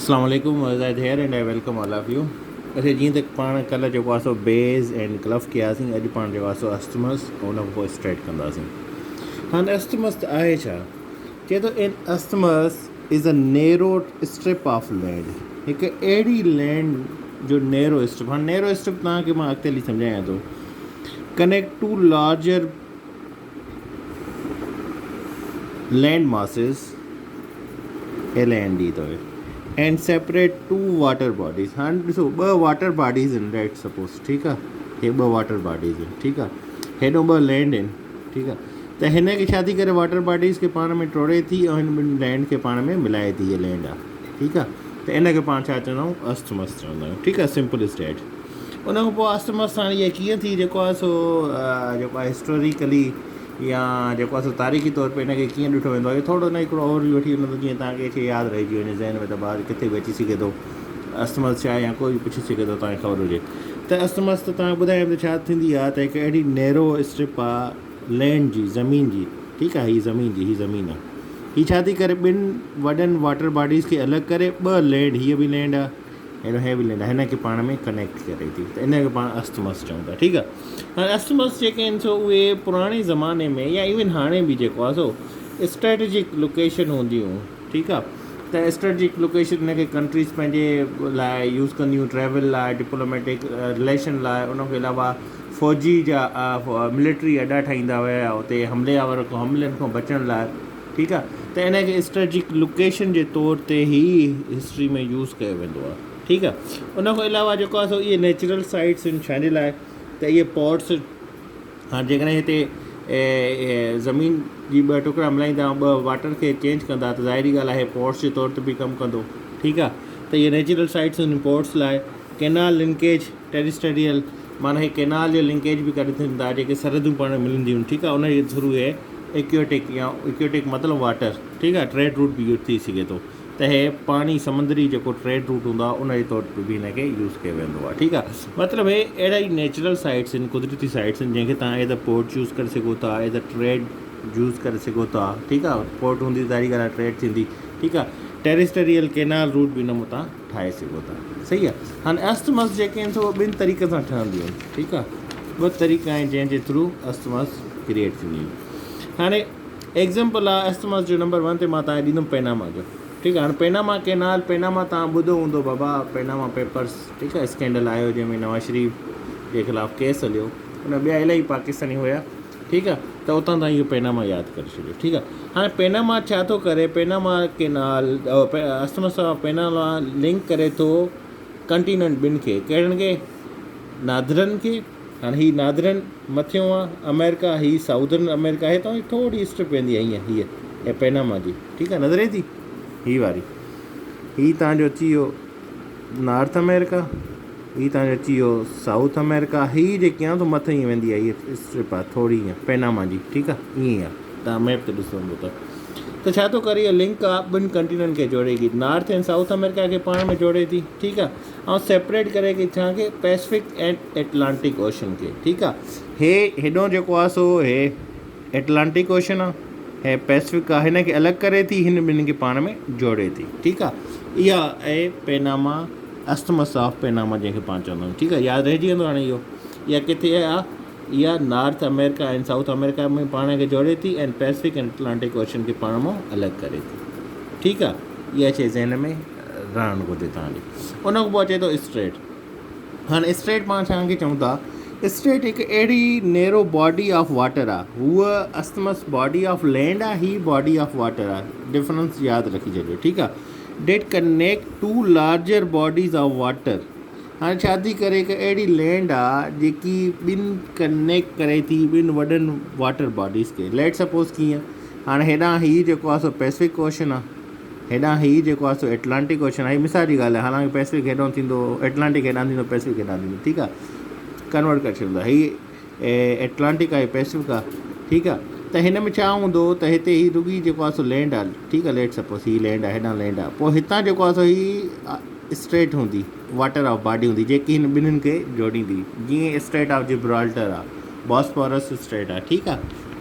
अस्सलाम वालेकुम Zahid here and I welcome all of you. अच्छा जीअं त पाण कल्ह जेको आहे सो बेज़ एंड क्लफ कयासीं, अॼु पाण जेको आहे सो अस्थमस ऐं उन खां पोइ स्ट्रेट कंदासीं। हाणे अस्थमस त आहे छा? चए थो an isthmus is a narrow strip of land, हिकु अहिड़ी लैंड जो नेरो स्ट्रिप। हाणे नेरो स्ट्रिप तव्हांखे मां अॻिते हली सम्झायां थो। Connect to larger land masses LAND अथव and separate to water bodies. हाणे ॾिसो ॿ वाटर बॉडीज़ आहिनि, लेट सपोज़, ठीकु आहे, हे ॿ वाटर बॉडीज़ आहिनि, ठीकु आहे, हेॾो ॿ लैंड आहिनि, ठीकु आहे। त हिन खे छा थी करे, वाटर बॉडीज़ खे पाण में टोड़े थी ऐं हिन ॿिनि लैंड खे पाण में मिलाए थी, हीअ लैंड आहे, ठीकु आहे। त इन खे पाण छा चवंदा आहियूं, अस्थमस चवंदा आहियूं, ठीकु आहे, सिंपल स्टेट। उन खां पोइ अस्थमस हाणे इहा कीअं थी, जेको आहे सो जेको आहे हिस्टोरिकली या जेको आहे सो तारीख़ी तौर पे हिनखे कीअं ॾिठो वेंदो आहे, इहो थोरो न हिकिड़ो ओवरव्यू वठी वञो, जीअं तव्हांखे खे यादि रहिजी वञे ज़हन में, त ॿार किथे बि अची सघे थो अस्थमस छा आहे, या कोई बि पुछी सघे थो, तव्हांखे ख़बर हुजे त अस्थमस। त तव्हां ॿुधायो त छा थींदी आहे, त हिकु अहिड़ी नैरो स्ट्रिप आहे लैंड जी, ज़मीन जी, ठीकु आहे, हीअ ज़मीन जी, हीअ ज़मीन आहे, हीअ छा थी करे ॿिनि वॾनि वाटर बॉडीज़ खे अलॻि करे ॿ लैंड, हीअ बि लैंड आहे, हे बि लैंड आहे, हिन खे पाण में कनेक्ट करे थी, त इन खे पाण अस्थमस चऊं था, ठीकु आहे। हाणे अस्थमस जेके आहिनि सो उहे पुराणे ज़माने में या इवन हाणे बि जेको आहे सो स्ट्रेटेजिक लोकेशन हूंदियूं, ठीकु आहे। त स्ट्रेटेजिक लोकेशन हिनखे कंट्रीज़ पंहिंजे लाइ यूज़ कंदियूं, ट्रैवल लाइ, डिप्लोमेटिक रिलेशन लाइ, उनखे अलावा फ़ौजी जा मिलिट्री अॾा ठाहींदा हुया हुते हमलनि खां बचण लाइ, ठीकु आहे। त इनखे स्ट्रेटेजिक लोकेशन जे तौर ते ई हिस्ट्री में यूज़ कयो वेंदो आहे, ठीकु आहे। उन खां अलावा जेको आहे सो इहे नेचुरल साइट्स आहिनि छाजे लाइ, त इहे पोर्ट्स, हाणे जेकॾहिं हिते ज़मीन जी ॿ टुकड़ा मिलाईंदा ऐं ॿ वाटर खे चेंज कंदा, त ज़ाहिरी ॻाल्हि आहे पोर्ट्स जे तौर ते बि कमु कंदो, ठीकु आहे। त इहे नेचुरल साइट्स आहिनि पोर्ट्स लाइ। कैनाल लिंकेज टेरिस्टेरियल, माना हे कैनाल जो लिंकेज बि करे थींदा, जेके सरहदूं पाण मिलंदियूं आहिनि, ठीकु आहे, उनजे थ्रू हे एक्वेटिक या एक्वेटिक मतिलबु वाटर, ठीकु आहे, ट्रेड रूट बि यूज़ थी सघे थो। त हे पाणी समुंद्री जेको ट्रेड रूट हूंदो आहे, उन जे तौर ते बि हिनखे यूज़ कयो वेंदो आहे, ठीकु आहे। मतिलबु हे अहिड़ा ई नेचुरल साइट्स आहिनि, कुदरती साइट्स आहिनि, जंहिंखे तव्हां एज़ अ पोर्ट यूज़ करे सघो था, एज़ अ ट्रेड यूज़ करे सघो था, ठीकु आहे। पोर्ट हूंदी ज़ाहिरी ॻाल्हि आहे, ट्रेड थींदी, ठीकु आहे। टेरिस्टेरियल कैनाल रूट बि हिन मां ठाहे सघो था, सही आहे। हाणे अस्थमस जेके आहिनि सो ॿिनि तरीक़े सां ठहंदियूं आहिनि, ठीकु आहे, ॿ तरीक़ा आहिनि जंहिंजे थ्रू अस्थमस क्रिएट थींदियूं आहिनि। हाणे एग्ज़ाम्पल आहे अस्थमस जो नंबर 1 ते मां तव्हांखे ॾींदुमि पैनामा जो, ठीकु आहे। हाणे पैनामा कैनाल, पैनामा तव्हां ॿुधो हूंदो बाबा, पैनामा पेपर्स, ठीकु आहे, स्कैंडल आयो जंहिंमें नवाज़ शरीफ़ जे ख़िलाफ़ु केस हलियो, उन ॿिया इलाही पाकिस्तानी हुया, ठीकु आहे। त उतां तव्हां इहो पैनामा यादि करे छॾियो, ठीकु आहे। हाणे पैनामा छा थो करे, पैनामा कैनाल अस्थमस सां पैनामा लिंक करे थो कंटिनेंट ॿिनि खे, कहिड़नि खे, नादरनि खे। हाणे हीअ नादरन मथियों आहे अमेरिका, हीअ साउदर्न अमेरिका आहे, त थोरी स्ट्रिप वेंदी आहे हीअं, हीअ ऐं पैनामा जी, ठीकु आहे, नज़रे थी हीअ वारी, हीअ तव्हांजो अची वियो नॉर्थ अमेरिका, हीअ तव्हांजो अची वियो साउथ अमेरिका, हीअ जेकी आहे त मथे ई वेंदी आहे, हीअ स्ट्रिप आहे थोरी हीअं पैनामा जी, ठीकु आहे, ईअं ई आहे, तव्हां मैप ते ॾिसो हूंदो त छा थो करे, इहा लिंक आहे ॿिनि कंटिनेंट खे जोड़े थी, नॉर्थ एंड साउथ अमेरिका खे पाण में जोड़े थी, ठीकु आहे, ऐं सेपरेट करे की छाखे, पैसिफिक एंड एटलांटिक ओशन खे, ठीकु आहे। हेॾो जेको आहे सो हे एटलांटिक ओशन आहे, हे पैसिफिक आहे, हिन खे अलॻि करे थी, हिन ॿिन्हिनि खे पाण में जोड़े थी, ठीकु आहे। इहा आहे पैनामा, अस्थमस ऑफ पैनामा जंहिंखे पाण चवंदा आहियूं, ठीकु आहे, यादि रहिजी वेंदो हाणे इहो। इहा किथे आहे, इहा नॉर्थ अमेरिका ऐं साउथ अमेरिका में पाण खे जोड़े थी, ऐं पैसिफिक एंड एटलांटिक ओशन खे पाण मां अलॻि करे थी, ठीकु आहे। इहा शइ ज़हन में रहणु घुरिजे तव्हांखे। उन खां पोइ अचे थो स्ट्रेट। हाणे स्ट्रेट पाण छाखे चऊं था, स्ट्रेट हिकु अहिड़ी नेरो बॉडी ऑफ वाटर आहे, हूअ अस्थमस बॉडी ऑफ लैंड आहे, ही बॉडी ऑफ वाटर आहे, डिफरेंस यादि रखी छॾियो, ठीकु आहे। That connect to larger bodies of water. हाणे छा थी करे, हिकु अहिड़ी लैंड आहे जेकी ॿिनि कनेक्ट करे थी, ॿिनि वॾनि वाटर बॉडीज़ खे, लेट सपोज़ कीअं, हाणे हेॾां हीअ जेको आहे सो पैसिफिक ओशन आहे, हेॾां हीअ जेको आहे सो एटलांटिक ओशन आहे, हीअ मिसाल जी ॻाल्हि आहे, हालांकि पैसिफिक हेॾो थींदो, एटलांटिक हेॾां थींदो, पैसिफिक हेॾां थींदो, ठीकु आहे, कन्वर्ट करे छॾींदा, हीअ एटलांटिक आहे, पैसिफिक आहे, ठीकु आहे। त हिन में छा हूंदो, त हिते हीअ रुॻी जेको आहे सो लैंड आहे, ठीकु आहे, लेट सपोज़ हीअ लैंड आहे, हेॾां लैंड आहे, पोइ हितां जेको आहे सो हीअ स्ट्रेट हूंदी, वाटर ऑफ बॉडी हूंदी, जेकी हिन ॿिन्हिनि खे जोड़ींदी, जीअं स्ट्रेट ऑफ जिब्राल्टर आहे, बॉस्फोरस स्ट्रेट आहे, ठीकु आहे,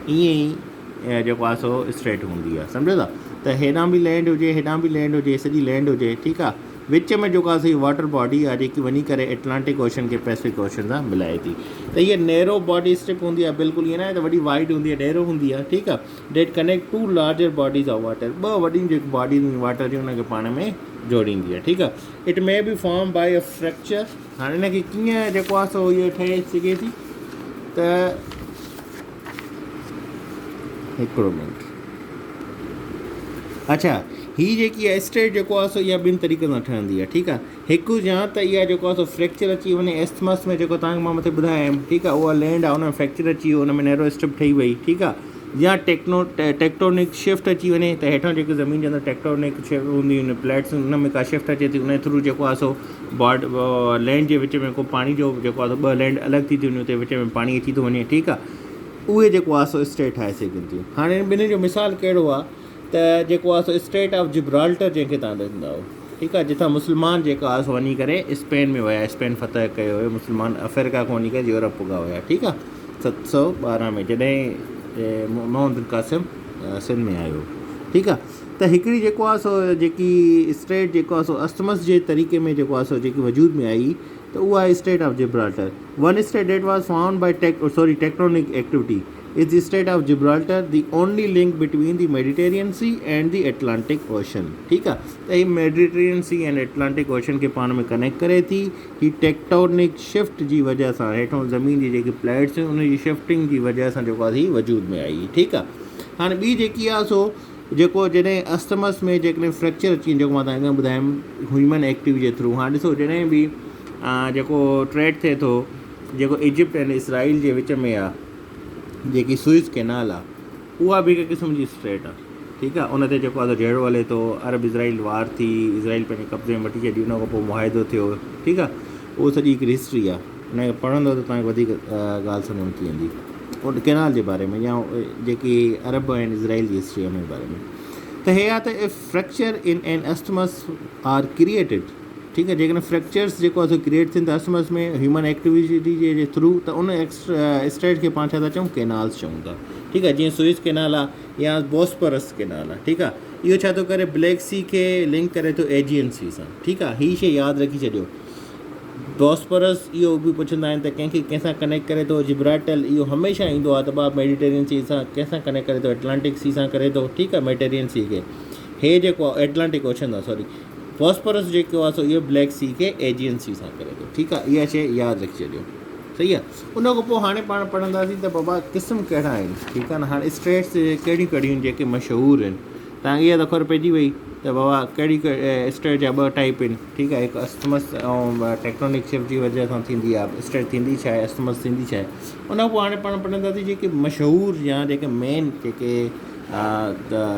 ईअं ई जेको आहे सो स्ट्रेट हूंदी आहे, सम्झो था। त हेॾां बि लैंड हुजे, हेॾां बि लैंड हुजे, सॼी लैंड हुजे, ठीकु आहे, विच में जेको आहे वाटर बॉडी आहे जेकी वञी करे एटलांटिक ओशन खे पैसिफिक ओशन सां मिलाए थी। त इहा नैरो बॉडी स्ट्रिप हूंदी आहे, बिल्कुलु ईअं न आहे त वॾी वाइड हूंदी आहे, नैरो हूंदी आहे, ठीकु आहे। That connect to larger bodies of water, ॿ वॾियूं जेकी बॉडीज़ वाटर जी हुनखे पाण में जोड़ींदी आहे, ठीकु आहे। It may be form by a fracture. हाणे हिनखे कीअं जेको आहे सो इहो ठहे सघे थी, त हिकिड़ो मिंट, अच्छा हीअ जेकी आहे स्ट्रेट जेको आहे सो इहा ॿिनि तरीक़े सां ठहंदी आहे, ठीकु आहे। हिकु या त इहा जेको आहे सो फ्रैक्चर अची वञे, एस्थमस में जेको तव्हांखे मां मथे ॿुधायमि, ठीकु आहे, उहा लैंड आहे, हुन में फ्रैक्चर अची वियो, हुन में नैरो स्ट्रिप ठही वई, ठीकु आहे। या टेक्टोनिक शिफ्ट अची वञे, त हेठां जेकी ज़मीन जे अंदरि टेक्टोनिक शिफ्ट हूंदी हुन प्लेट्स, हुन में का शिफ्ट अचे थी, उन थ्रू जेको आहे सो लैंड जे विच में को पाणी जो जेको आहे ॿ लैंड अलॻि थी थियूं, उते विच में पाणी अची थो वञे, ठीकु आहे। उहे जेको आहे सो स्ट्रेट ठाहे सघनि थियूं। हाणे ॿिन्हिनि जो मिसाल कहिड़ो आहे, त जेको आहे सो स्ट्रेट ऑफ जिब्राल्टर जंहिंखे तव्हां ॾिसंदा आहियो, ठीकु आहे, जितां मुस्लमान जेका आहे सो वञी करे स्पेन में विया, स्पेन फतह कयो हुयो, मुस्लमान अफ्रीका खां वञी करे यूरोप पुॻा हुया, ठीकु आहे, 712 में, जॾहिं मोहम्मद कासिम सिंध में आयो, ठीकु आहे। त हिकिड़ी जेको आहे सो जेकी स्ट्रेट जेको आहे सो अस्तमस जे तरीक़े में जेको आहे सो जेकी वजूद में आई, त उहा आहे strait of Gibraltar. One strait that was found by tectonic activity is the Strait of Gibraltar, the only link between the Mediterranean Sea and the Atlantic Ocean, ठीक है। तो ये Mediterranean sea and Atlantic ocean के पाण में connect करे थी। ही टेक्टोनिक शिफ्ट जी वजह सां हेठों ज़मीन जी जेकी प्लेट्स आहिनि उन जी शिफ्टिंग जी वजह सां जेको आहे वजूद में आई, ठीकु आहे। हाणे ॿी जेकी आहे सो जेको जॾहिं अस्तमस में जेकॾहिं फ्रैक्चर अची जेको मां तव्हांखे ॿुधायमि ह्यूमन एक्टिविटी जे थ्रू। हाणे ॾिसो जॾहिं बि जेको ट्रेड थिए थो, जेको इजिप्ट ऐं इसराइल जे विच में आहे, जेकी सुइज़ कैनाल आहे, उहा बि हिकु क़िस्म जी स्ट्रेट आहे, ठीकु आहे। उन ते जेको आहे जहिड़ो हले थो, अरब इज़राइल वार थी, इज़राइल पंहिंजे कब्ज़े में वठी छॾी, उन खां पोइ मुआहिदो थियो, ठीकु आहे। उहो सॼी हिकिड़ी हिस्ट्री आहे, उनखे पढ़ंदो त तव्हांखे वधीक ॻाल्हि सम्झ में अची वेंदी उन कैनाल जे बारे में, या जेकी अरब ऐं इज़राइल जी हिस्ट्री आहे उन जे बारे में। त हे आहे त fracture in an अस्थमस R created, ठीकु आहे। जेकॾहिं फ्रैक्चर्स जेको आहे सो क्रिएट थियनि था अस्थमस में ह्यूमन एक्टिविटी जे थ्रू, त उन स्ट्रेट खे पाण छा था चऊं, कैनाल्स चऊं था, ठीकु आहे। जीअं सुइज़ कैनाल आहे या बॉस्फोरस कैनाल आहे, ठीकु आहे। इहो छा थो करे, ब्लैक सी खे लिंक करे थो एजियन सी सां, ठीकु आहे। हीअ शइ यादि रखी छॾियो। बॉस्फोरस इहो बि पुछंदा आहिनि त कंहिंखे कंहिंसां कनेक्ट करे थो, जिब्राल्टर इहो हमेशह ईंदो आहे त भाउ मेडिटेरियन सी सां कंहिंसां कनेक्ट करे थो, एटलांटिक सी सां करे थो, ठीकु आहे, मेडिटेरियन सी खे। हे जेको आहे एटलांटिक ओशन आहे, सॉरी, फॉस्फोरस जेको आहे सो इहो ब्लैक सी खे एजियन सी सां करे थो, ठीकु आहे। इहा शइ यादि रखी छॾियो, सही आहे। उन खां पोइ हाणे पाण पढ़ंदासीं त बाबा क़िस्म कहिड़ा आहिनि, ठीकु आहे न। हाणे स्ट्रेट्स कहिड़ियूं कहिड़ियूं जेके मशहूरु आहिनि, तव्हांखे इहा त ख़बर पइजी वई त बाबा कहिड़ी स्ट्रेट जा ॿ टाइप आहिनि, ठीकु आहे। हिकु अस्थमस ऐं टेक्टोनिक शिफ्ट जी वजह सां थींदी आहे स्ट्रेट, थींदी छा आहे, अस्थमस थींदी छा आहे। उन खां पोइ हाणे पाण पढ़ंदासीं जेके मशहूरु या जेके मेन जेके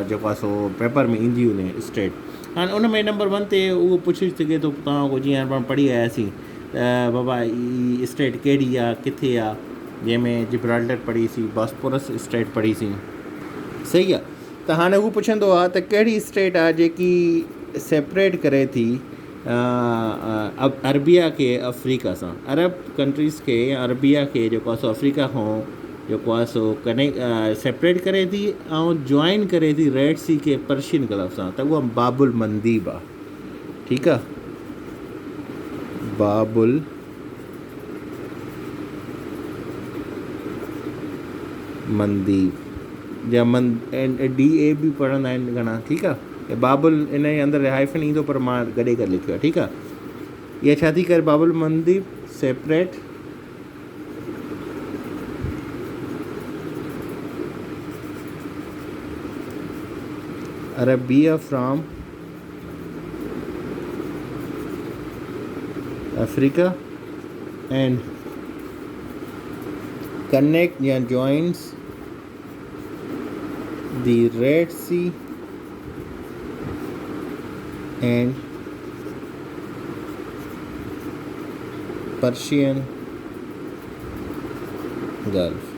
जेको आहे सो पेपर में ईंदियूं आहिनि स्ट्रेट। हाणे उन में नंबर 1 ते उहो पुछी सघे थो तव्हां को, जीअं पाण पढ़ी आयासीं त बाबा ही स्ट्रेट कहिड़ी आहे, किथे आहे, जंहिंमें जिब्राल्टर पढ़ीसीं, बॉस्फोरस स्ट्रेट पढ़ीसीं, सही आहे। त हाणे हू पुछंदो आहे त कहिड़ी स्ट्रेट आहे जेकी सेपरेट करे थी अरबिया खे अफ्रीका सां, अरब कंट्रीज़ खे या अरबिया खे जेको आहे सो अफ्रीका खां जेको आहे सो कनेक्ट सेपरेट करे थी ऐं जॉइन करे थी रेड सी खे पर्शियन गल्फ सां, त उहा बाबुल मंदीब आहे, ठीकु आहे। बाबुल मंदीब या DA बि पढ़ंदा आहिनि घणा, ठीकु आहे। बाबुल इन जे अंदरि हाइफन ईंदो, पर मां गॾे करे लिखियो आहे, ठीकु आहे। इहा छा थी करे, बाबुल मंदीब separate Arabia from Africa and connect and joins the Red Sea and Persian Gulf।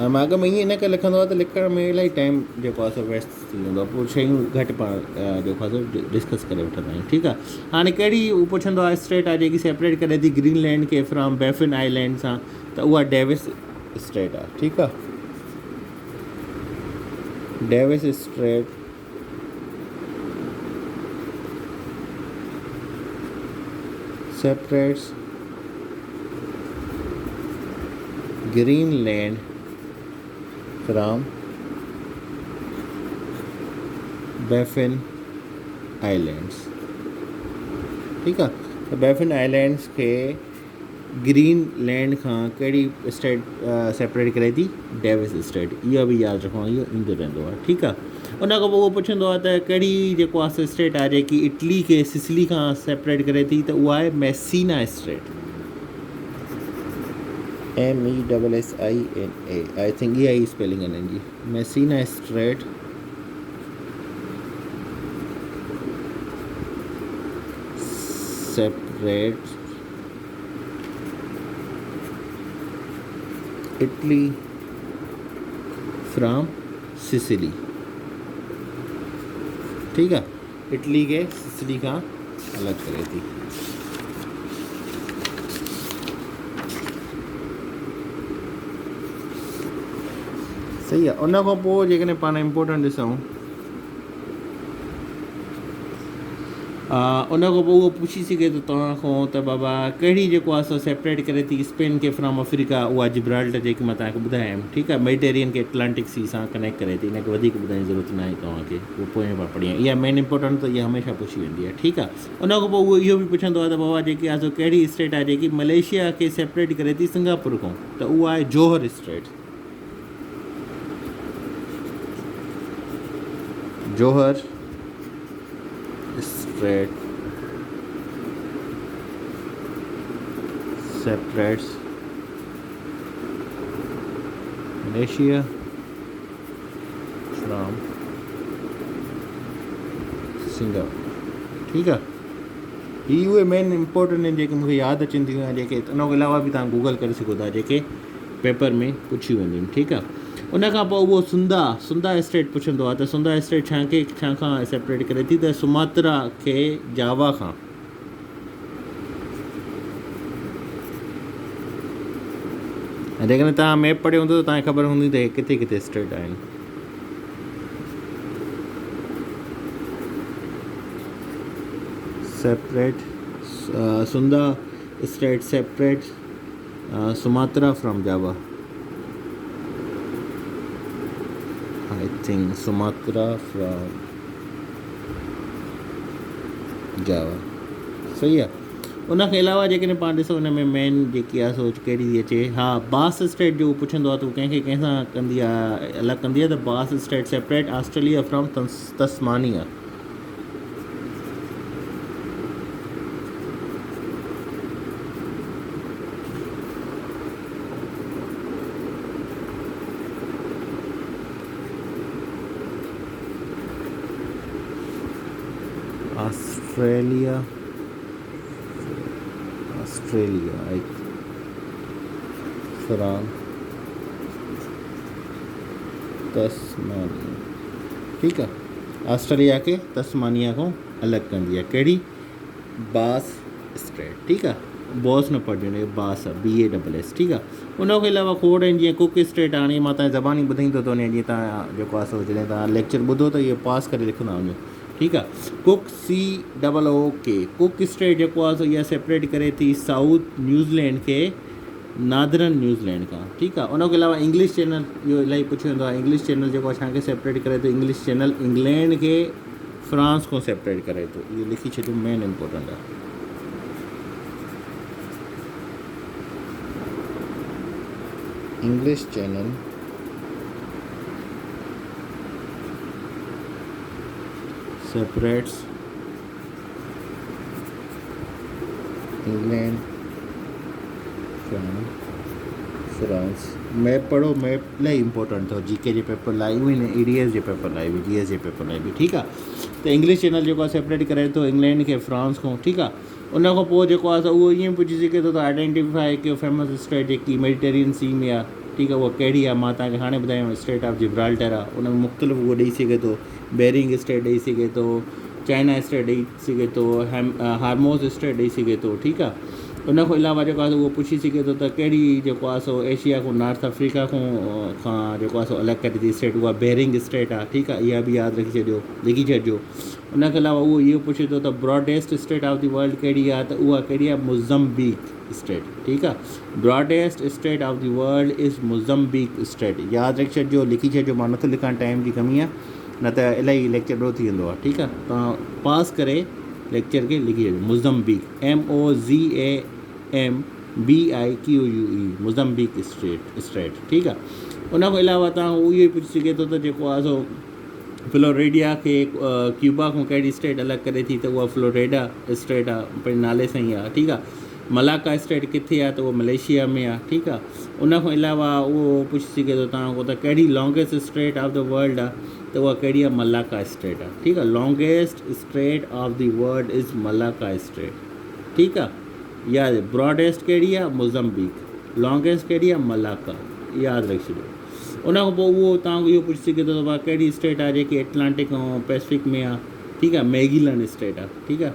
ऐं मां अॻ में ईअं इन करे लिखंदो आहे त लिखण में इलाही टाइम जेको आहे सो वेस्ट थी वेंदो आहे, पोइ शयूं घटि पाण जेको आहे सो डिस्कस करे वठंदा आहियूं, ठीकु आहे। हाणे कहिड़ी हू पुछंदो आहे स्ट्रेट आहे जेकी सेपरेट करे थी ग्रीनलैंड खे फ्रॉम बैफिन आइलैंड सां, त उहा डेविस स्ट्रेट आहे, ठीकु आहे। Davis Strait separates Greenland from Baffin Islands. ठीक आहे, त बैफिन आइलैंड्स खे ग्रीनलैंड खां कहिड़ी स्टेट सेपरेट करे थी? Davis state. इहो बि यादि रखो, इहो ईंदो रहंदो आहे। ठीकु आहे, उन खां पोइ उहो पुछंदो आहे त कहिड़ी जेको आहे स्टेट आहे जेकी इटली खे सिसिली खां सेपरेट करे थी, त उहा आहे Messina state. MESSINA, I think इहा ई स्पेलिंग आहे हिननि जी। Messina state separates Italy from Sicily। ठीक है, इटली के सिसिली का अलग करे थी। सही है, उन खां पोइ जेकॾहिं पाण इम्पोर्टेंट ॾिसूं, उन खां पोइ उहो पुछी सघे थो तव्हां खां त बाबा कहिड़ी जेको आहे सो सेपरेट करे थी स्पेन खे फ्रॉम अफ्रीका? उहा जिब्राल्टर जेकी मां तव्हांखे ॿुधायमि। ठीकु आहे, मेडिटेरियन खे अटलांटिक सी सां कनेक्ट करे थी। हिनखे वधीक ॿुधाइण जी ज़रूरत न आहे तव्हांखे, उहो पोइ पाण पढ़ी आहे। इहा मेन इंपॉर्टेंट, त इहा हमेशह पुछी वेंदी आहे। ठीकु आहे, उन खां पोइ उहो इहो बि पुछंदो आहे त बाबा जेकी आहे सो कहिड़ी स्टेट आहे जेकी मलेशिया खे सेपरेट करे थी सिंगापुर खां? त उहा आहे Johor state. Johor state separates Malaysia from Singapore। ठीक है, ये उहे मेन इंपॉर्टेंट आहिनि जेके मूंखे यादि अचनि थियूं, ऐं जेके उन खां अलावा बि तव्हां गूगल करे सघो था, जेके पेपर में पुछी वेंदियूं आहिनि। ठीकु आहे, उन खां पोइ उहो सुंदा स्टेट पुछंदो आहे त सुंदा स्टेट छा खां सेपरेट करे थी? त सुमात्रा खे जावा खां। ऐं जेकॾहिं तव्हां मैप पढ़ियो हूंदो त तव्हांखे ख़बर हूंदी त किथे किथे स्टेट आहिनि। Separate Sunda state separate Sumatra from Java. I think Sumatra from Java. सही आहे, उन खां अलावा जेकॾहिं पाण ॾिसो हुन में मेन जेकी आहे सो कहिड़ी थी अचे? हा, बास स्टेट जो पुछंदो आहे त उहो कंहिंखे कंहिंसां कंदी आहे, अलॻि कंदी आहे? त बास state separate Australia from Tasmania. Australia from Tasmania. ठीकु आहे, ऑस्ट्रेलिया खे तस्मानिया खां अलॻि कंदी आहे। कहिड़ी? बास स्टेट। ठीकु आहे, बॉस न पढ़जो, बास आहे, BASS। ठीकु आहे, उन खां अलावा खोड़ आहिनि, जीअं कुक स्टेट। हाणे मां तव्हांजी ज़बानी ॿुधाईंदो थो वञे, जीअं तव्हां जेको आहे सो जॾहिं तव्हां लेक्चर ॿुधो त इहो पास करे लिखंदा वञो। ठीकु आहे, कुक COOK कुक स्टेट जेको आहे सो इहा सेपरेट करे थी साउथ न्यूज़ीलैंड खे नादरन न्यूज़ीलैंड खां। ठीकु आहे, उन खां अलावा इंग्लिश चैनल इहो इलाही पुछियो वेंदो आहे। इंग्लिश चैनल जेको आहे असांखे सेपरेट करे थो, इंग्लिश चैनल इंग्लैंड खे फ्रांस खां सेपरेट करे थो। इहो लिखी छॾियो, मेन इंपॉर्टेंट आहे। English channel separates England from France. Map पढ़ो, मैप इलाही इंपॉर्टेंट अथव, GK जे पेपर लाइ बि न EDS जे पेपर लाइ बि, GS जे पेपर लाइ बि। ठीकु आहे, त इंग्लिश चैनल जेको आहे सेपरेट करे थो इंग्लैंड खे फ्रांस खां। ठीकु आहे, उन खां पोइ जेको आहे उहो ईअं पुछी सघे थो त आइडेंटिफाई कयो फेमस स्टेट जेकी मेडिटेरियन सी में आहे। ठीकु आहे, उहा कहिड़ी आहे? मां तव्हांखे हाणे ॿुधायांव, स्टेट ऑफ जिब्राल्टर आहे। उन में मुख़्तलिफ़ उहो ॾेई सघे थो, बेरिंग स्टेट ॾेई सघे थो, चाइना स्टेट ॾेई सघे थो, हारमोज़ स्टेट ॾेई सघे थो। ठीकु आहे, उन खां अलावा जेको आहे उहो पुछी सघे थो त कहिड़ी जेको आहे सो एशिया खां नॉर्थ अफ्रीका खां जेको आहे सो अलॻि करे थी स्टेट, उहा बेरिंग स्टेट आहे, ठीकु आहे, इहा बि यादि रखी छॾियो, लिखी छॾिजो। उन खां अलावा उहो इहो पुछे थो त broadest state of the world कहिड़ी आहे, त उहा कहिड़ी आहे, मोज़म्बिक स्टेट, ठीकु आहे। Broadest state of the world is Mozambique state, यादि रखी छॾिजो, लिखी छॾिजो। मां नथो लिखां, टाइम जी कमी आहे, न त इलाही लेक्चर ॿियो थी वेंदो आहे, ठीकु आहे। तव्हां पास करे लेक्चर खे लिखी छॾियो, मोज़म्बिक, MOZAMBIQUE, मोज़म्बिक स्टेट, ठीकु आहे। उन खां अलावा तव्हां उहो इहो पुछी सघे थो त जेको आहे सो फ्लोरिडा खे क्यूबा खां कहिड़ी स्टेट अलॻि करे थी, त उहा फ्लोरिडा स्टेट आहे, पंहिंजे नाले सां ई आहे, ठीकु आहे। मलाका स्टेट किथे आहे, त उहो मलेशिया में आहे, ठीकु आहे। उन खां अलावा उहो पुछी सघे थो तव्हां खां त कहिड़ी longest state of the world आहे, त उहा कहिड़ी आहे, मलाका स्टेट आहे, ठीकु आहे। Longest state of the world is Malacca state, ठीकु आहे। या ब्रॉडेस्ट कहिड़ी आहे, मोज़म्बिक, लॉन्गेस्ट कहिड़ी आहे, मलाका, यादि रखी छॾियो। उन खां पोइ उहो तव्हां इहो पुछी सघे थो त भाउ कहिड़ी स्टेट आहे जेकी एटलांटिक ऐं पैसिफिक में आहे, ठीकु आहे, मैगीलैंड स्टेट आहे, ठीकु आहे।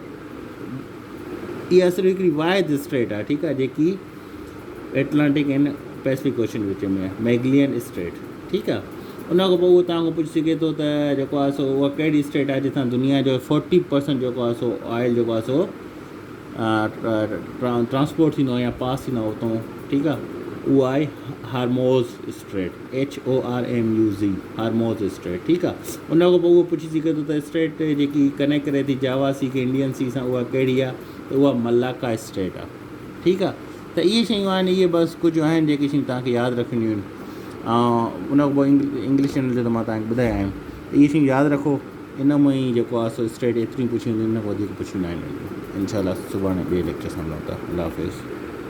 इहा सिर्फ़ु हिकिड़ी वाहिद स्टेट आहे, ठीकु आहे, जेकी एटलांटिक ऐं पैसिफिक ओशन विच में आहे, मैगीलैंड स्टेट, ठीकु आहे। उन खां पोइ उहो तव्हां खां पुछी सघे थो त जेको आहे सो उहा कहिड़ी स्टेट आहे जितां दुनिया जो 40% जेको आहे सो ऑयल जेको आहे सो ट्रांसपोर्ट थींदो आहे या पास थींदो आहे उतां, ठीकु आहे। उहा आहे हार्मोज़ स्ट्रेट, HORMUZ, हार्मोज़ स्ट्रेट, ठीकु आहे। उन खां पोइ उहो पुछी सघे थो त स्टेट जेकी कनेक्ट करे थी जावा सी खे इंडियन सी सां, उहा कहिड़ी आहे, त उहा मलाका स्टेट आहे, ठीकु आहे। त इहे शयूं आहिनि, इहे बसि कुझु आहिनि जेके शयूं तव्हांखे यादि रखणियूं आहिनि। ऐं उन खां पोइ इंग्लिश चैनल ते त मां तव्हांखे ॿुधाया आहिनि, इहे शयूं यादि रखो। इन में ई जेको आहे सो स्टेट एतिरी पुछियूं, इन खां वधीक पुछियूं न आहिनि। इंशाल्लाह सुभाणे ॿिए लेक्चर सां मिलूं था। अल्लाह हाफ़िज़।